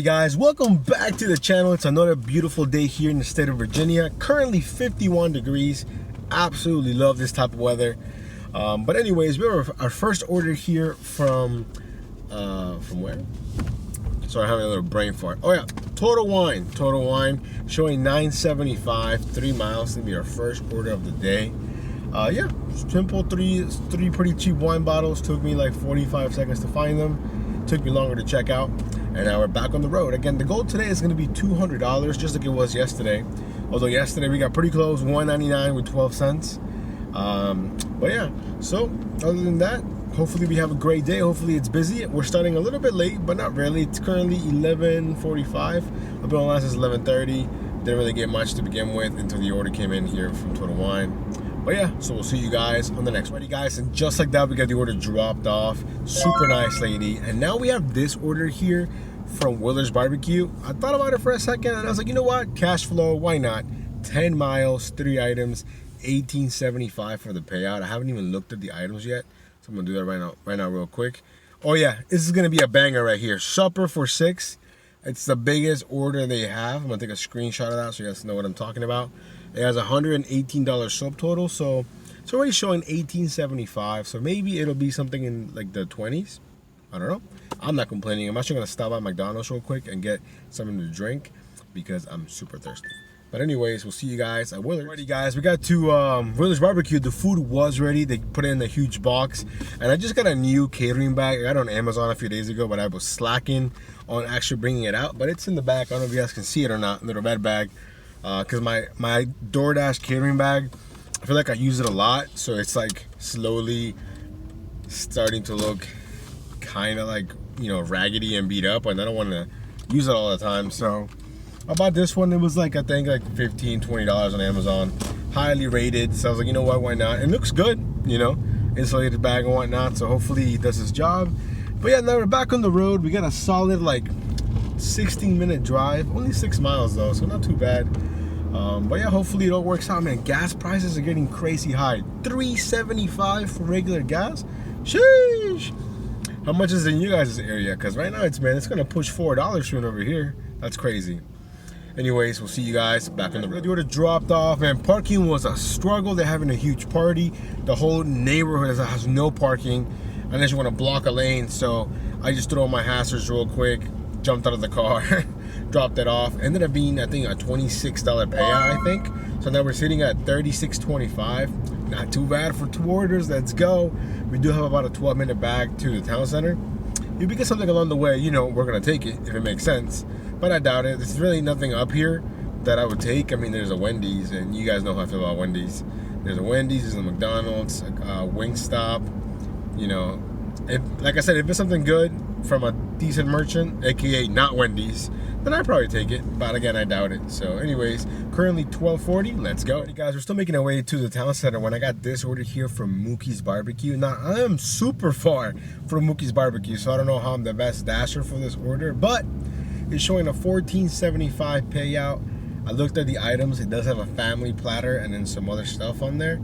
Alrighty guys, welcome back to the channel. It's another beautiful day here in the state of Virginia. Currently 51 degrees. Absolutely love this type of weather. But anyways, we have our first order here from where? Sorry, I'm having a little brain fart. Oh yeah, Total Wine showing $9.75, 3 miles. Gonna be our first order of the day. Yeah, simple three pretty cheap wine bottles. Took me like 45 seconds to find them. Took me longer to check out. And now we're back on the road. Again, the goal today is going to be $200, just like it was yesterday. Although yesterday we got pretty close, $1.99 with 12 cents. But yeah, so other than that, hopefully we have a great day. Hopefully it's busy. We're starting a little bit late, but not really. It's currently 11:45. I've been online since 11:30. Didn't really get much to begin with until the order came in here from Total Wine. But yeah, so we'll see you guys on the next one. Guys, and just like that, we got the order dropped off. Super nice lady. And now we have this order here from Willer's Barbecue. I thought about it for a second, and I was like, you know what? Cash flow, why not? 10 miles, 3 items, $18.75 for the payout. I haven't even looked at the items yet, so I'm gonna do that right now real quick. Oh yeah, this is gonna be a banger right here. Supper for 6. It's the biggest order they have. I'm gonna take a screenshot of that so you guys know what I'm talking about. It has $118 subtotal, so it's already showing $18.75. So maybe it'll be something in like the 20s. I don't know. I'm not complaining. I'm actually gonna stop by McDonald's real quick and get something to drink because I'm super thirsty. But anyways, we'll see you guys at Willer's. Alrighty guys, we got to Willer's Barbecue. The food was ready. They put it in a huge box. And I just got a new catering bag. I got it on Amazon a few days ago, but I was slacking on actually bringing it out. But it's in the back. I don't know if you guys can see it or not, little red bag. Because my DoorDash catering bag, I feel like I use it a lot. So it's like slowly starting to look kind of like, you know, raggedy and beat up. And I don't want to use it all the time. So I bought this one. It was like, I think like $15, $20 on Amazon. Highly rated. So I was like, you know what, why not? It looks good, you know, insulated bag and whatnot. So hopefully it does its job. But yeah, now we're back on the road. We got a solid like 16-minute drive. Only 6 miles though, so not too bad. But yeah, hopefully it all works out, man. Gas prices are getting crazy high. $3.75 for regular gas. Sheesh. How much is it in you guys' area? Because right now it's gonna push $4 soon over here. That's crazy. Anyways, we'll see you guys back on the road. The order dropped off, and parking was a struggle. They're having a huge party. The whole neighborhood has no parking unless you want to block a lane. So I just threw on my hazards real quick, jumped out of the car, dropped it off. Ended up being, I think, a $26 payout, I think. So now we're sitting at $36.25. Not too bad for 2 orders. Let's go. We do have about a 12-minute bag to the town center. If we get something along the way, you know, we're gonna take it if it makes sense. But I doubt it. There's really nothing up here that I would take. I mean, there's a Wendy's, and you guys know how I feel about Wendy's. There's a Wendy's, there's a McDonald's, Wingstop. You know, if, like I said, if it's something good from a decent merchant, aka not Wendy's, then I'd probably take it. But again, I doubt it. So anyways, currently 12:40. Let's go. Hey guys, we're still making our way to the town center when I got this order here from Mookie's Barbecue. Now, I am super far from Mookie's Barbecue, so I don't know how I'm the best dasher for this order, but it's showing a $14.75 payout. I looked at the items. It does have a family platter and then some other stuff on there.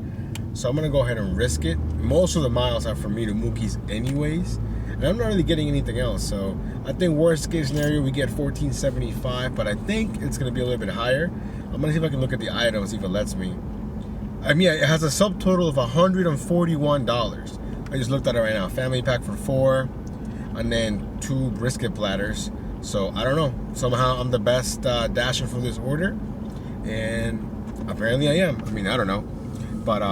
So I'm gonna go ahead and risk it. Most of the miles are from me to Mookie's anyways, and I'm not really getting anything else. So I think worst case scenario, we get $14.75, but I think it's gonna be a little bit higher. I'm gonna see if I can look at the items, see if it lets me. I mean, it has a subtotal of $141. I just looked at it right now. Family pack for 4, and then 2 brisket platters. So I don't know. Somehow I'm the best dasher for this order, and apparently I am. I mean, I don't know, but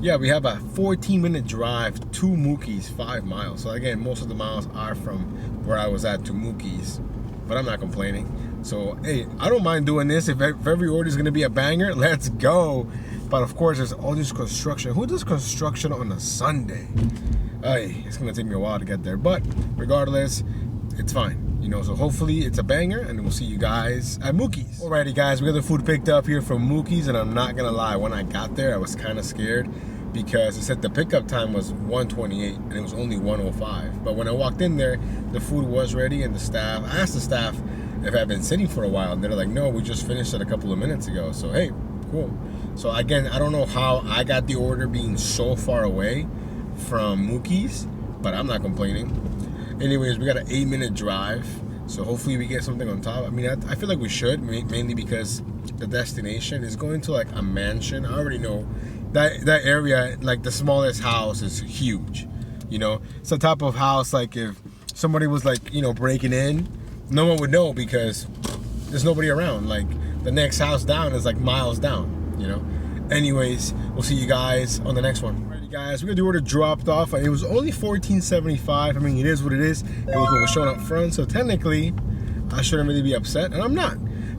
yeah, we have a 14-minute drive to Mookie's, 5 miles. So again, most of the miles are from where I was at to Mookie's, but I'm not complaining. So hey, I don't mind doing this. If every order is gonna be a banger, let's go. But of course, there's all this construction. Who does construction on a Sunday? Hey, it's gonna take me a while to get there, but regardless, it's fine. You know, so hopefully it's a banger, and we'll see you guys at Mookie's. Alrighty guys, we got the food picked up here from Mookie's, and I'm not gonna lie, when I got there, I was kind of scared because it said the pickup time was 1:28 and it was only 1:05. But when I walked in there, the food was ready, and I asked the staff if I've been sitting for a while, and they're like, no, we just finished it a couple of minutes ago. So hey, cool. So again, I don't know how I got the order being so far away from Mookie's, but I'm not complaining. Anyways, we got an 8-minute drive So hopefully we get something on top. I mean, I feel like we should, mainly because the destination is going to like a mansion. I already know that area, like the smallest house is huge. You know, it's the type of house like if somebody was like, you know, breaking in, no one would know because there's nobody around. Like the next house down is like miles down, you know. Anyways, we'll see you guys on the next one. Alrighty guys, we got the order dropped off. It was only $14.75. I mean, it is what it is. It was what was shown up front, so technically I shouldn't really be upset, and I'm not.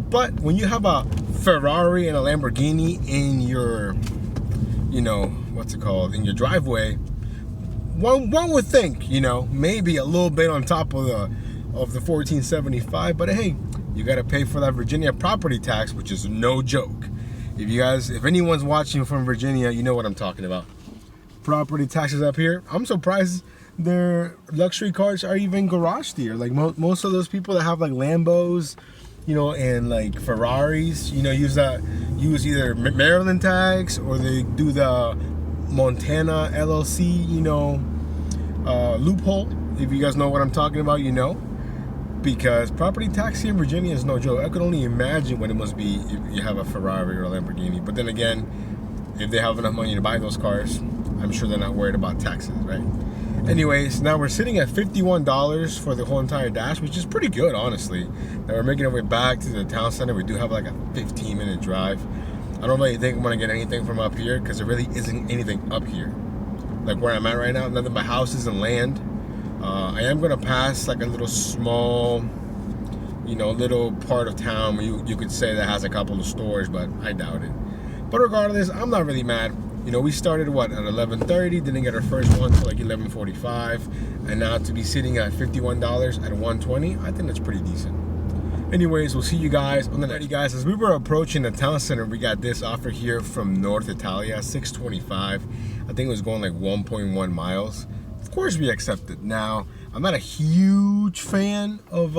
But when you have a Ferrari and a Lamborghini in your, you know, what's it called, in your driveway, one would think, you know, maybe a little bit on top of the $14.75, but hey, you gotta pay for that Virginia property tax, which is no joke. If anyone's watching from Virginia, you know what I'm talking about. Property taxes up here. I'm surprised their luxury cars are even garaged here. Like most of those people that have like Lambos, you know, and like Ferraris, you know, use either Maryland tax or they do the Montana LLC, you know, loophole. If you guys know what I'm talking about, you know. Because property tax here in Virginia is no joke. I could only imagine what it must be if you have a Ferrari or a Lamborghini. But then again, if they have enough money to buy those cars, I'm sure they're not worried about taxes, right? Anyways, now we're sitting at $51 for the whole entire dash, which is pretty good, honestly. Now we're making our way back to the town center. We do have like a 15-minute drive. I don't really think I'm gonna get anything from up here because there really isn't anything up here. Like where I'm at right now, nothing but houses and land. I am gonna pass like a little small, you know, little part of town where you could say that has a couple of stores, but I doubt it. But regardless, I'm not really mad. You know, we started what at 11:30, didn't get our first one till like 11:45, and now to be sitting at $51 at 120, I think that's pretty decent. Anyways, we'll see you guys on the next. Guys, as we were approaching the town center, we got this offer here from North Italia, $6.25. I think it was going like 1.1 miles. Of course we accepted. Now, I'm not a huge fan of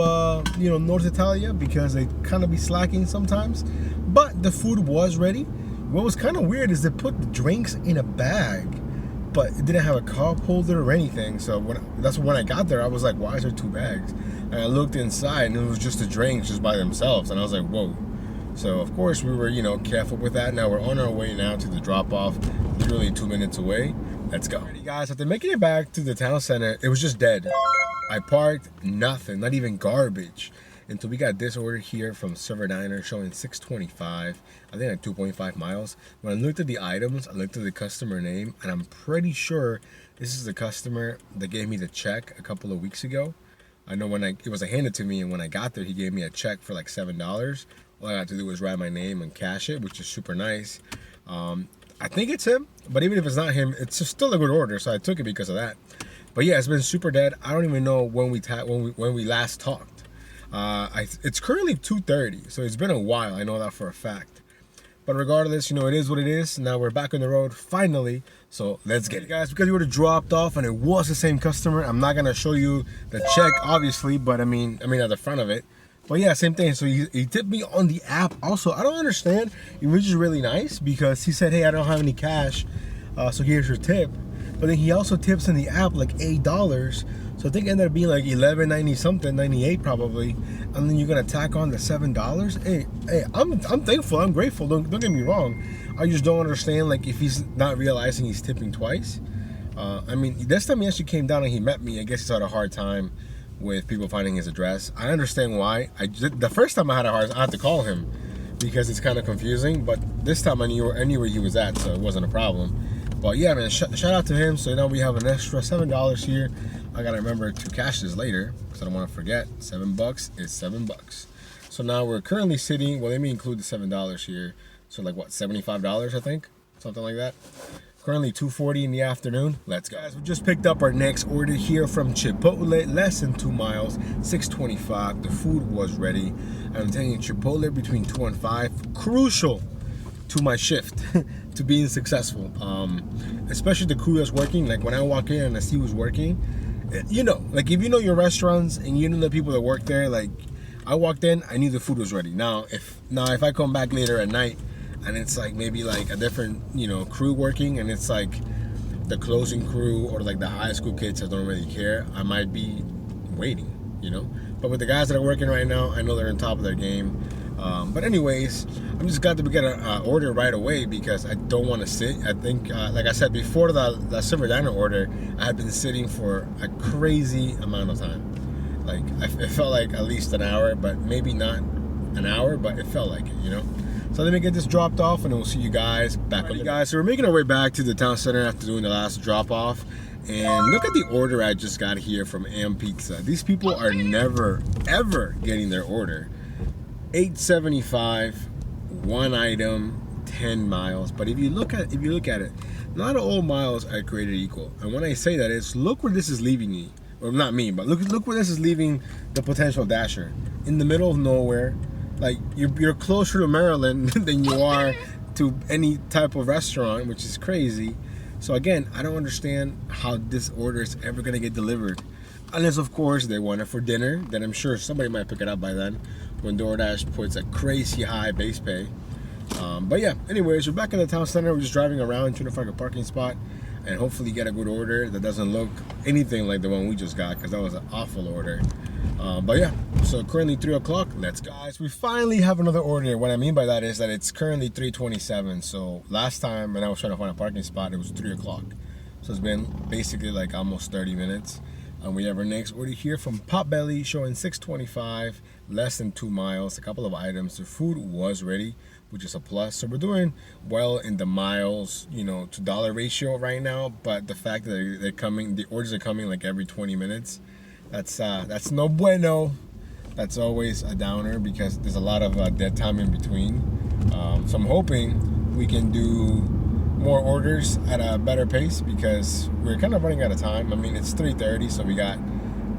you know, North Italia because they kind of be slacking sometimes, but the food was ready. What was kind of weird is they put the drinks in a bag, but it didn't have a cup holder or anything. So that's when I got there, I was like, why is there two bags? And I looked inside and it was just the drinks just by themselves, and I was like, whoa. So of course we were, you know, careful with that. Now we're on our way now to the drop off, literally 2 minutes away. Let's go. Alrighty guys, after making it back to the town center, it was just dead. I parked, nothing, not even garbage, until we got this order here from Server Diner showing $6.25. I think like 2.5 miles. When I looked at the items, I looked at the customer name, and I'm pretty sure this is the customer that gave me the check a couple of weeks ago. I know when it was handed to me, and when I got there, he gave me a check for like $7. All I had to do was write my name and cash it, which is super nice. I think it's him, but even if it's not him, it's still a good order, so I took it because of that. But yeah, it's been super dead. I don't even know when we last talked. It's currently 2:30, so it's been a while. I know that for a fact. But regardless, you know, it is what it is. Now we're back on the road finally, so let's get it, guys. Because we were dropped off and it was the same customer. I'm not gonna show you the check, obviously, but I mean at the front of it. But yeah, same thing. So he tipped me on the app. Also, I don't understand. It was just really nice because he said, hey, I don't have any cash, so here's your tip. But then he also tips in the app like $8. So I think it ended up being like $11.90 something, 98 probably. And then you're gonna tack on the $7. Hey, I'm thankful. I'm grateful. Don't get me wrong. I just don't understand like if he's not realizing he's tipping twice. I mean, this time he actually came down and he met me. I guess he's had a hard time with people finding his address. I understand why. The first time I had to call him because it's kind of confusing, but this time I knew where he was at, so it wasn't a problem. But yeah, man, shout out to him. So now we have an extra $7 here. I gotta remember to cash this later because I don't want to forget. $7 is $7. So now we're currently sitting, well, let me include the $7 here. So like what, $75 I think, something like that. Currently 2:40 in the afternoon. Let's go. Guys, we just picked up our next order here from Chipotle, less than 2 miles, $6.25. The food was ready. I'm telling you, Chipotle between 2 and 5, crucial to my shift, to being successful. Especially the crew that's working. Like when I walk in and I see who's working, you know, like if you know your restaurants and you know the people that work there, like I walked in, I knew the food was ready. Now if I come back later at night and it's like maybe like a different, you know, crew working, and it's like the closing crew or like the high school kids that don't really care, I might be waiting, you know. But with the guys that are working right now, I know they're on top of their game. But anyways, I'm just glad that we get an order right away because I don't want to sit. I think, like I said, before the Silver Diner order, I had been sitting for a crazy amount of time. Like, it felt like at least an hour, but maybe not an hour, but it felt like it, you know? So let me get this dropped off and we'll see you guys back. Alrighty guys, so we're making our way back to the town center after doing the last drop off. And look at the order I just got here from Am Pizza. These people are never, ever getting their order. $8.75, one item, 10 miles. But if you look at it, not all miles are created equal. And when I say that, it's look where this is leaving me. Well, not me, but look where this is leaving the potential dasher. In the middle of nowhere. Like, you're closer to Maryland than you are to any type of restaurant, which is crazy. So again, I don't understand how this order is ever gonna get delivered. Unless, of course, they want it for dinner. Then I'm sure somebody might pick it up by then when DoorDash puts a crazy high base pay. But yeah, anyways, we're back in the town center. We're just driving around trying to find a parking spot and hopefully get a good order that doesn't look anything like the one we just got, because that was an awful order. But yeah, so currently 3 o'clock, let's go. Guys, we finally have another order. What I mean by that is that it's currently 3:27. So last time when I was trying to find a parking spot, it was 3 o'clock. So it's been basically like almost 30 minutes. And we have our next order here from Potbelly showing 6:25, less than 2 miles, a couple of items. The food was ready, which is a plus. So we're doing well in the miles, you know, to dollar ratio right now. But the fact that they're coming, the orders are coming like every 20 minutes. That's no bueno. That's always a downer because there's a lot of dead time in between. So I'm hoping we can do more orders at a better pace because we're kind of running out of time. I mean, it's 3:30, so we got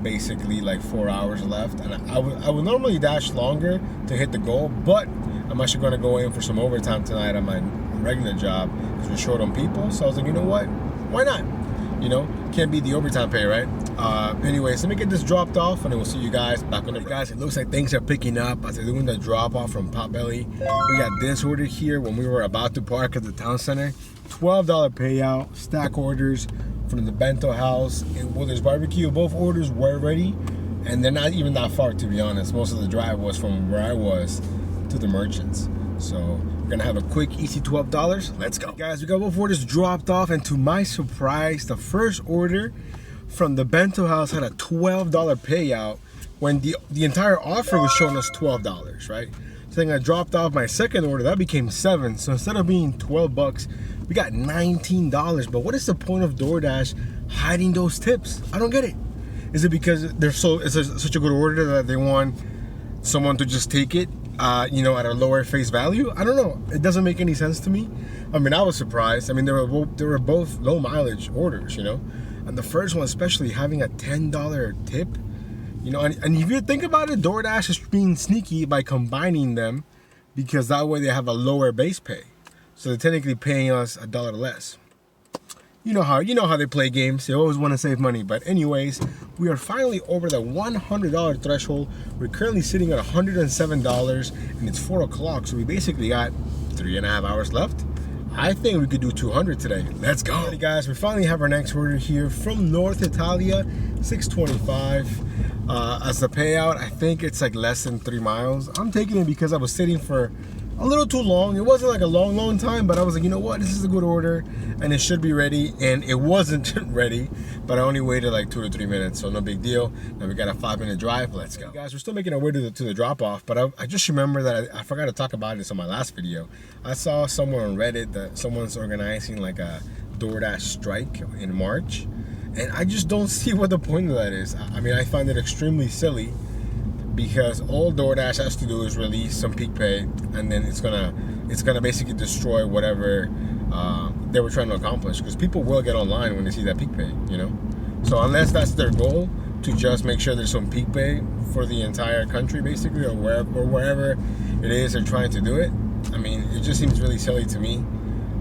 basically like 4 hours left. And I would normally dash longer to hit the goal, but I'm actually going to go in for some overtime tonight on my regular job because we're short on people. So I was like, you know what? Why not? You know, can't beat the overtime pay, right? Anyways, let me get this dropped off and then we'll see you guys back on the guys. It looks like things are picking up as they're doing the drop off from Potbelly. We got this order here when we were about to park at the town center. $12 payout, stack orders from the bento house and Wilder's Barbecue. Both orders were ready and they're not even that far, to be honest. Most of the drive was from where I was to the merchants. So we're gonna have a quick, easy $12. Let's go. Guys, we got both orders dropped off, and to my surprise, the first order from the bento house had a $12 payout when the entire offer was showing us $12, right? So then I dropped off my second order, that became $7. So instead of being 12 bucks, we got $19. But what is the point of DoorDash hiding those tips? I don't get it. Is it because it's such a good order that they want someone to just take it? You know, at a lower face value? I don't know. It doesn't make any sense to me. I mean, I was surprised. I mean, they were both low mileage orders, you know. And the first one, especially having a $10 tip, you know. And if you think about it, DoorDash is being sneaky by combining them because that way they have a lower base pay. So they're technically paying us $1 less. You know how they play games. They always want to save money. But anyways, we are finally over the $100 threshold. We're currently sitting at $107 and it's 4 o'clock. So we basically got 3.5 hours left. I think we could do 200 today. Let's go. Alrighty guys, we finally have our next order here from North Italia, $6.25. As the payout, I think it's like less than 3 miles. I'm taking it because I was sitting for a little too long. It wasn't like a long time, but I was like, you know what, this is a good order and it should be ready, and it wasn't ready, but I only waited like 2 to 3 minutes, so no big deal. Now we got a 5-minute drive. Let's go. Guys, we're still making our way to the drop off, but I just remember that I forgot to talk about this on my last video. I saw somewhere on Reddit that someone's organizing like a DoorDash strike in March, and I just don't see what the point of that is. I mean, I find it extremely silly because all DoorDash has to do is release some peak pay, and then it's gonna basically destroy whatever they were trying to accomplish, because people will get online when they see that peak pay, you know. So unless that's their goal, to just make sure there's some peak pay for the entire country basically, or wherever it is they're trying to do it, I mean, it just seems really silly to me.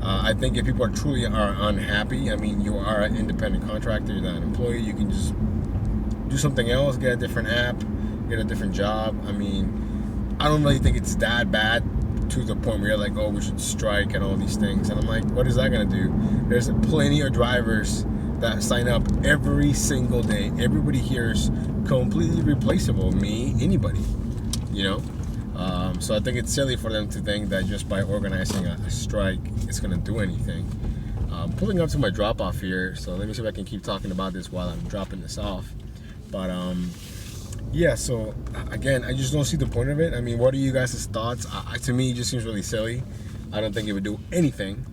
I think if people are truly unhappy, I mean, you are an independent contractor, you're not an employee, you can just do something else, get a different app, get a different job. I mean, I don't really think it's that bad to the point where you're like, oh, we should strike and all these things. And I'm like, what is that gonna do? There's plenty of drivers that sign up every single day. Everybody here is completely replaceable. Me, anybody, you know. So I think it's silly for them to think that just by organizing a strike, it's gonna do anything. Pulling up to my drop off here, so let me see if I can keep talking about this while I'm dropping this off. But yeah, so again, I just don't see the point of it. I mean, what are you guys' thoughts? To me, it just seems really silly. I don't think it would do anything.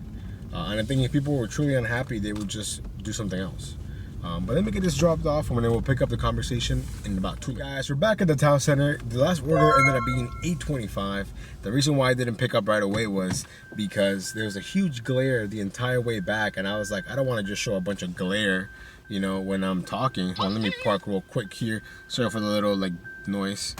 And I think if people were truly unhappy, they would just do something else. But let me get this dropped off, and then we'll pick up the conversation in about 2 minutes. Guys, we're back at the town center. The last order ended up being $8.25. The reason why I didn't pick up right away was because there was a huge glare the entire way back, and I was like, I don't want to just show a bunch of glare, you know, when I'm talking. Hold on, let me park real quick here. Sorry for the little like noise.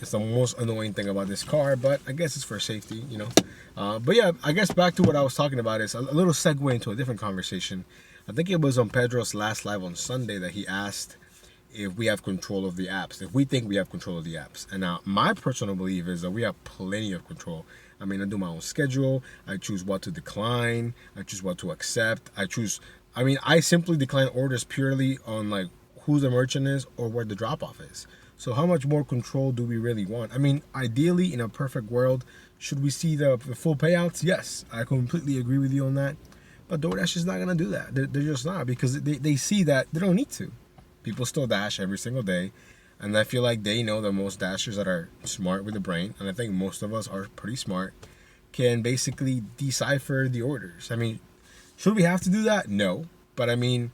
It's the most annoying thing about this car, but I guess it's for safety, you know. But yeah, I guess back to what I was talking about is a little segue into a different conversation. I think it was on Pedro's last live on Sunday that he asked if we have control of the apps, if we think we have control of the apps. And now my personal belief is that we have plenty of control. I mean, I do my own schedule. I choose what to decline. I choose what to accept. I simply decline orders purely on like who the merchant is or where the drop off is. So how much more control do we really want? I mean, ideally, in a perfect world, should we see the full payouts? Yes, I completely agree with you on that. But DoorDash is not going to do that. They're just not, because they see that they don't need to. People still dash every single day. And I feel like they know that most dashers that are smart with the brain, and I think most of us are pretty smart, can basically decipher the orders. I mean, should we have to do that? No. But I mean,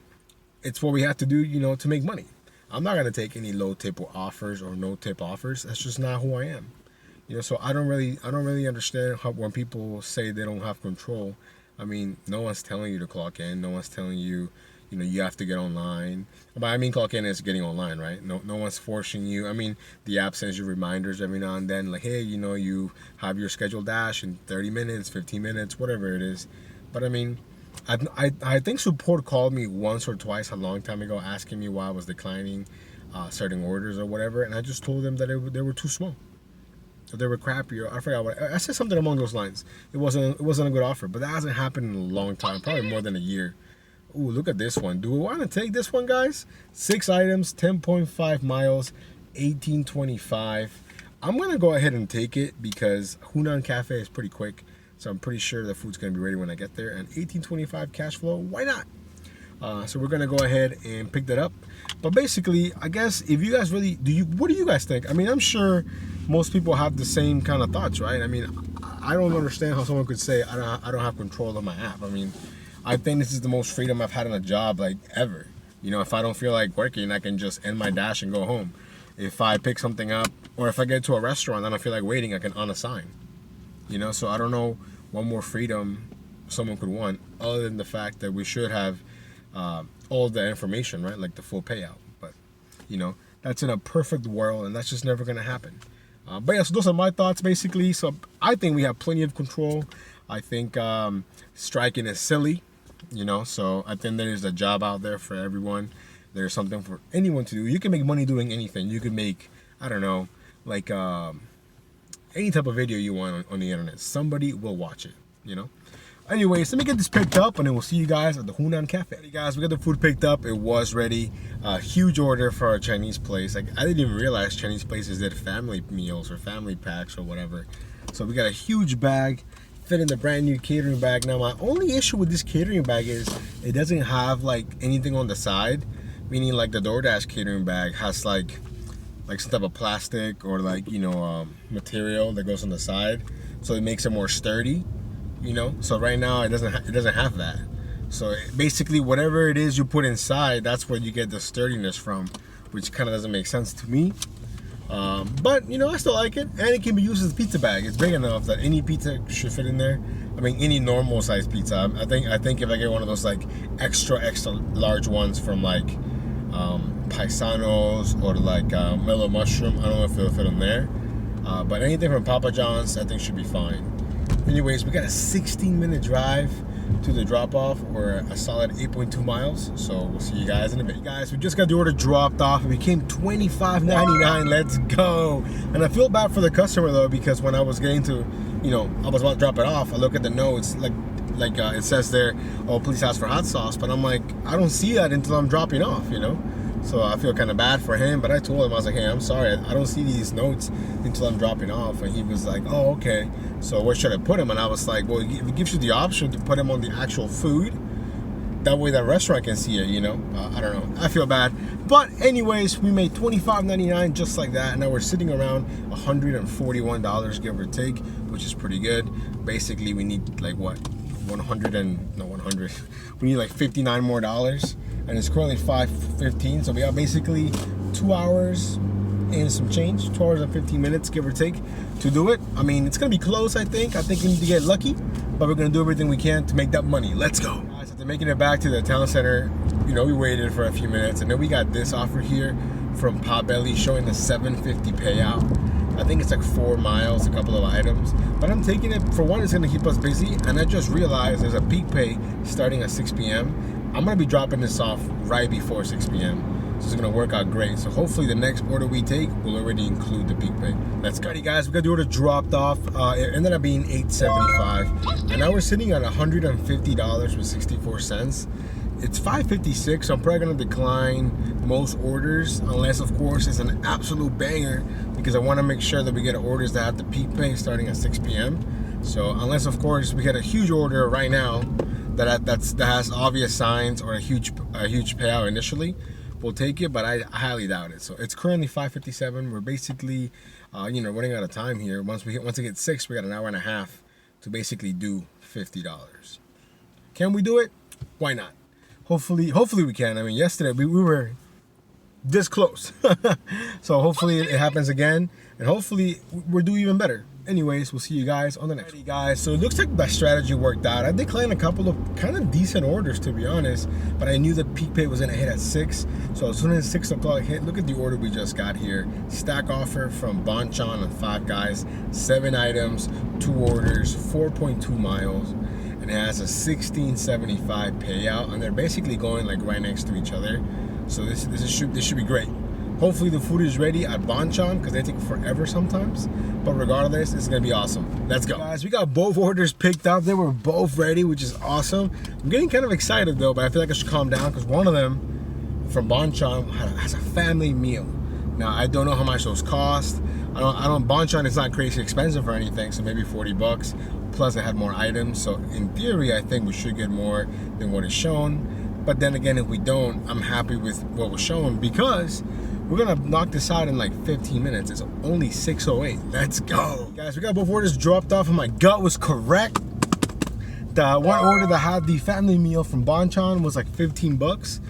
it's what we have to do, you know, to make money. I'm not going to take any low tip offers or no tip offers. That's just not who I am. You know, so I don't really understand how when people say they don't have control. I mean, no one's telling you to clock in. No one's telling you, you know, you have to get online. But I mean, clock in is getting online, right? No one's forcing you. I mean, the app sends you reminders every now and then, like, hey, you know, you have your scheduled dash in 30 minutes, 15 minutes, whatever it is. But I mean, I think support called me once or twice a long time ago asking me why I was declining certain orders or whatever, and I just told them that they were too small. They were crappy, or I forgot what I said, something along those lines. It wasn't a good offer, but that hasn't happened in a long time, probably more than a year. Ooh, look at this one. Do we want to take this one, guys? 6 items, 10.5 miles, $18.25. I'm gonna go ahead and take it because Hunan Cafe is pretty quick, so I'm pretty sure the food's gonna be ready when I get there. And $18.25 cash flow, why not? So we're gonna go ahead and pick that up. But basically, I guess if you guys really what do you guys think? I mean, I'm sure most people have the same kind of thoughts, right? I mean, I don't understand how someone could say I don't have control of my app. I mean, I think this is the most freedom I've had in a job like ever. You know, if I don't feel like working, I can just end my dash and go home. If I pick something up, or if I get to a restaurant and I don't feel like waiting, I can unassign. You know, so I don't know what more freedom someone could want other than the fact that we should have all the information, right? Like the full payout. But, you know, that's in a perfect world, and that's just never going to happen. But yeah, so those are my thoughts, basically. So I think we have plenty of control. I think striking is silly, you know. So I think there's a job out there for everyone. There's something for anyone to do. You can make money doing anything. You can make, I don't know, like any type of video you want on the internet. Somebody will watch it, you know. Anyways, let me get this picked up, and then we'll see you guys at the Hunan Cafe. Hey guys, we got the food picked up. It was ready. Huge order for our Chinese place. Like, I didn't even realize Chinese places did family meals or family packs or whatever. So we got a huge bag, fit in the brand new catering bag. Now, my only issue with this catering bag is it doesn't have like anything on the side. Meaning, like, the DoorDash catering bag has like some type of plastic or like, you know, material that goes on the side, so it makes it more sturdy. You know, so right now it doesn't have that. So basically, whatever it is you put inside, that's where you get the sturdiness from, which kind of doesn't make sense to me. But you know, I still like it, and it can be used as a pizza bag. It's big enough that any pizza should fit in there. I mean, any normal size pizza. I think if I get one of those like extra large ones from like Paisanos or like Mellow Mushroom, I don't know if it'll fit in there. But anything from Papa John's, I think should be fine. Anyways, we got a 16-minute drive to the drop-off. We're a solid 8.2 miles, so we'll see you guys in a bit. Guys, we just got the order dropped off. It became $25.99. Let's go. And I feel bad for the customer, though, because when I was getting to, you know, I was about to drop it off, I look at the notes, like like it says there, oh, please ask for hot sauce. But I'm like, I don't see that until I'm dropping off, you know? So I feel kind of bad for him, but I told him, I was like, hey, I'm sorry, I don't see these notes until I'm dropping off. And he was like, oh, okay. So where should I put him? And I was like, well, it gives you the option to put him on the actual food. That way the restaurant can see it, you know? I don't know. I feel bad. But anyways, we made $25.99 just like that. And now we're sitting around $141, give or take, which is pretty good. Basically, we need like what? 100. We need like $59 more. And it's currently 5:15. So we have basically 2 hours and some change. 2 hours and 15 minutes, give or take, to do it. I mean, it's going to be close, I think. I think we need to get lucky. But we're going to do everything we can to make that money. Let's go. After making it back to the town center, you know, we waited for a few minutes, and then we got this offer here from Potbelly showing the $7.50 payout. I think it's like 4 miles, a couple of items, but I'm taking it. For one, it's going to keep us busy, and I just realized there's a peak pay starting at 6 p.m. I'm going to be dropping this off right before 6 p.m. So it's going to work out great. So hopefully the next order we take will already include the peak pay. Let's go. Alrighty guys, we got the order dropped off. It ended up being $8.75. And now we're sitting at $150 with 64 cents. It's 5:56, so I'm probably going to decline most orders unless, of course, it's an absolute banger, because I want to make sure that we get orders that have the peak pay starting at 6 p.m. So unless, of course, we get a huge order right now that has obvious signs or a huge payout initially, we'll take it, but I highly doubt it. So it's currently 5:57. We're basically, you know, running out of time here. Once it gets 6, we got an hour and a half to basically do $50. Can we do it? Why not? Hopefully we can. I mean, yesterday we were this close. So hopefully it happens again, and hopefully we'll do even better. Anyways, we'll see you guys on the next one. Guys, so it looks like that strategy worked out. I declined a couple of kind of decent orders, to be honest, but I knew the peak pay was gonna hit at 6. So as soon as 6 o'clock hit, look at the order we just got here. Stack offer from Bonchon and 5 guys, 7 items, 2 orders, 4.2 miles, and it has a $16.75 payout, and they're basically going like right next to each other. So this should be great. Hopefully the food is ready at Bonchon, because they take forever sometimes. But regardless, it's gonna be awesome. Let's go. Guys, we got both orders picked up. They were both ready, which is awesome. I'm getting kind of excited though, but I feel like I should calm down, because one of them from Bonchon has a family meal. Now I don't know how much those cost. Bonchon is not crazy expensive or anything, so maybe $40. Plus I had more items, so in theory I think we should get more than what is shown. But then again, if we don't, I'm happy with what was shown, because we're gonna knock this out in like 15 minutes. It's only 6:08. Let's go. Guys, we got both orders dropped off, and my gut was correct. The one order that had the family meal from Bonchon was like $15,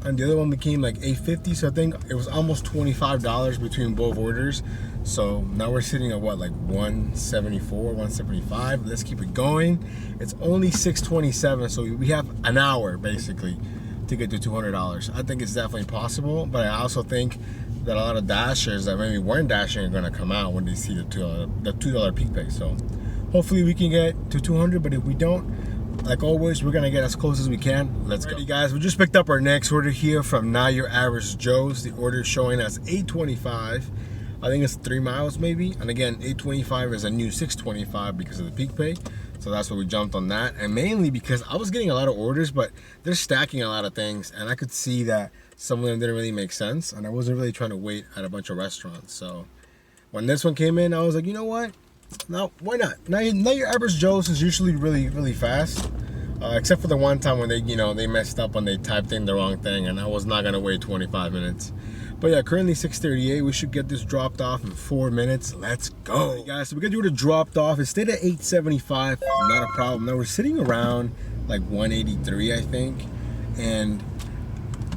and the other one became like $8.50. So I think it was almost $25 between both orders. So now we're sitting at what, like 174, 175. Let's keep it going. It's only 6:27, so we have an hour basically to get to $200. I think it's definitely possible, but I also think that a lot of dashers that maybe weren't dashing are gonna come out when they see the $2 peak pay. So hopefully we can get to 200, but if we don't, like always, we're gonna get as close as we can. Let's go. Alrighty guys, we just picked up our next order here from Not Your Average Joe's. The order is showing us $8.25. I think it's 3 miles maybe. And again, $8.25 is a new $6.25 because of the peak pay. So that's why we jumped on that. And mainly because I was getting a lot of orders, but they're stacking a lot of things, and I could see that some of them didn't really make sense, and I wasn't really trying to wait at a bunch of restaurants. So when this one came in, I was like, you know what? No, why not? Not Your Average Joe's is usually really fast. Except for the one time when they messed up when they typed in the wrong thing, and I was not gonna wait 25 minutes. But yeah, currently 6:38. We should get this dropped off in 4 minutes. Let's go. Right, guys, so we got the order dropped off. It stayed at 875. Not a problem. Now we're sitting around like 183, I think. And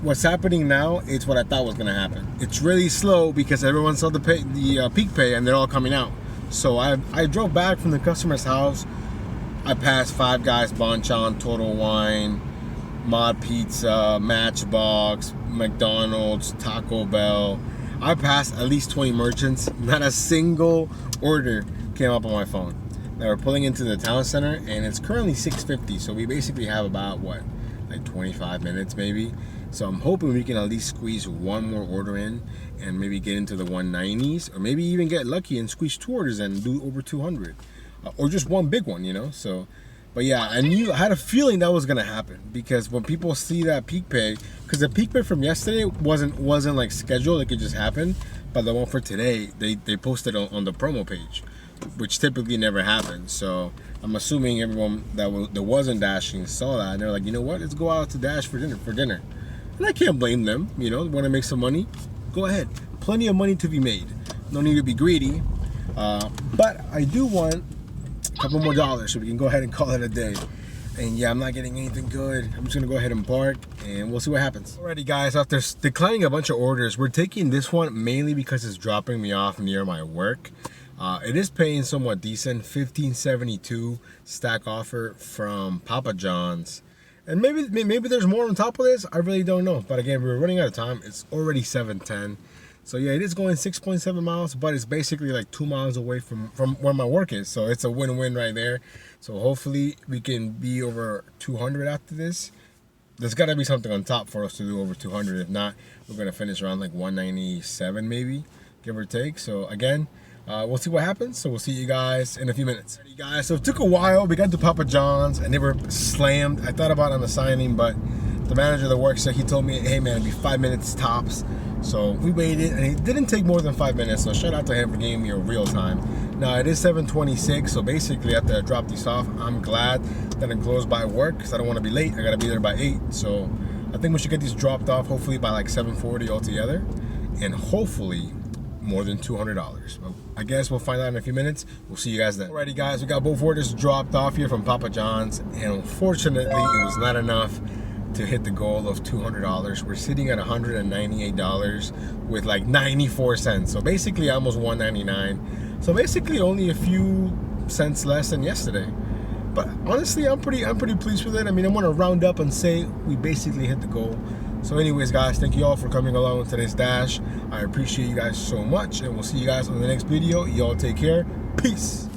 what's happening now is what I thought was gonna happen. It's really slow because everyone saw the peak pay, and they're all coming out. So I drove back from the customer's house. I passed 5 Guys, Bonchon, Total Wine, Mod Pizza, Matchbox, McDonald's, Taco Bell. I passed at least 20 merchants. Not a single order came up on my phone. Now we're pulling into the town center, and it's currently 6:50. So we basically have about what, like 25 minutes maybe. So I'm hoping we can at least squeeze one more order in and maybe get into the 190s, or maybe even get lucky and squeeze 2 orders in and do over 200. Or just one big one, you know. So But yeah, I had a feeling that was gonna happen, because when people see that peak pay, because the peak pay from yesterday wasn't like scheduled, like it just happened. But the one for today, they posted on the promo page, which typically never happens. So I'm assuming everyone that wasn't dashing saw that, and they're like, you know what, let's go out to Dash for dinner. And I can't blame them. You know, want to make some money? Go ahead. Plenty of money to be made. No need to be greedy. But I do want a couple more dollars so we can go ahead and call it a day. And yeah, I'm not getting anything good. I'm just gonna go ahead and park, and we'll see what happens. Alrighty guys, after declining a bunch of orders, we're taking this one mainly because it's dropping me off near my work. It is paying somewhat decent, $15.72 stack offer from Papa John's. And maybe there's more on top of this. I really don't know. But again, we're running out of time. It's already 7:10. So yeah, it is going 6.7 miles, but it's basically like 2 miles away from where my work is. So it's a win-win right there. So hopefully we can be over 200 after this. There's got to be something on top for us to do over 200. If not, we're going to finish around like 197 maybe, give or take. So again, we'll see what happens. So we'll see you guys in a few minutes. Alrighty guys, so it took a while. We got to Papa John's and they were slammed. I thought about on the signing, but the manager that works there, he told me, hey man, it'd be 5 minutes tops. So we waited, and it didn't take more than 5 minutes, so shout out to him for giving me a real time. Now it is 7:26, so basically after I drop these off, I'm glad that I'm close by work, because I don't want to be late. I gotta be there by 8, so I think we should get these dropped off hopefully by like 7:40 altogether, and hopefully more than $200. Well, I guess we'll find out in a few minutes. We'll see you guys then. Alrighty guys, we got both orders dropped off here from Papa John's, and unfortunately it was not enough to hit the goal of $200. We're sitting at $198 with like 94 cents. So basically almost $199. So basically only a few cents less than yesterday. But honestly, I'm pretty pleased with it. I mean, I want to round up and say we basically hit the goal. So anyways, guys, thank you all for coming along with today's dash. I appreciate you guys so much, and we'll see you guys on the next video. Y'all take care. Peace.